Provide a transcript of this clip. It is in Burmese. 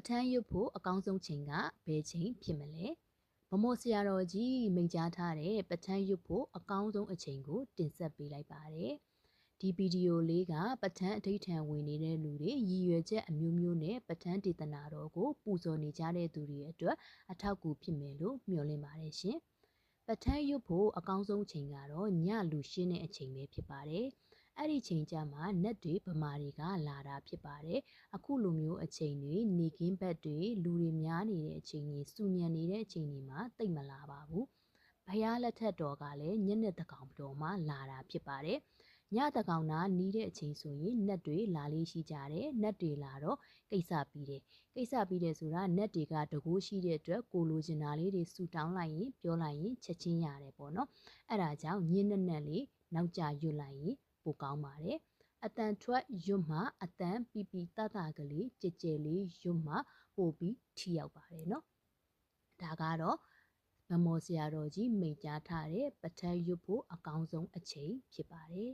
ထန်းရွတ်ဖို့အကောင်းဆုံးချိန်ကဘယ်ချိန်ဖြစ်မလဲဗမော်ဆရာတော်ကြီးမိန့်ကြားထားတဲ့ပထန်းရွတ်ဖို့အကောင်းဆုံးအချိန်ကိုတင်ဆက်ပေးလိုက်ပါတယ်ဒီဗီဒီယိုလေးကပထန်းအဋိဌံဝင်နေတဲ့လူတွေရည်ရွယ်ချက်အမျိုးမျိုးနဲ့ပထန်းဒေသနာတော်ကိုပူဇော်နေကြတဲ့သူတွေအတွက်အထောက်အကူဖြစ်မယ်လို့မျှော်လင့်ပါတယ်ရှင်ပထန်းရွတ်ဖို့အကောင်းဆုံးချိန်ကတော့ညလူရှင်းတဲ့အချိန်ပဲဖြစ်ပါတယ်အဲ့ဒီချိန်ကျမှနတ်တွေဗမာတွေကလာတာဖြစ်ပါတယ်အခုလိုမျိုးအချိန်တွေနေကင်းဘက်တွေလူတွေများနေတဲ့အချိန်တွေစူညံနေတဲ့အချိန်တွေမှာတိတ်မလာပါဘူးဘုရားလက်ထက်တော်ကလည်းညနေတကောင်တော်မှလာတာဖြစ်ပါတယ်ညတကောင်နာနီးတဲ့အချိန်ဆိုရင်နတ်တွေလာလေးရှိကြတယ်နတ်တွေလာတော့ကိစ္စပြီးတယ်ဆိုတာနတ်တွေကတကိုးရှိတဲ့အတွက်ကိုလိုချင်တာလေးတွေဆူတောင်းလိုက်ရင်ပြောလိုက်ရင်ချက်ချင်းရတယ်ပေါ့နော်အဲ့ဒါကြောင့်ညင်းနဲ့လေးနောက်ကျရွတ်လိုက်ရင်ပိုကောင်းပါတယ်အတန်ထွက်ရွတ်မှအတန်ပီပီတတကလေးကြဲကြဲလေးရွတ်မှပို့ပြီးထိရောက်ပါတယ်နော်ဒါကတော့ဗမော်ဆရာတော်ကြီးမိန့်ကြားထားတဲ့ပထန်းရွတ်ဖို့အကောင်းဆုံးအချိန်ဖြစ်ပါတယ်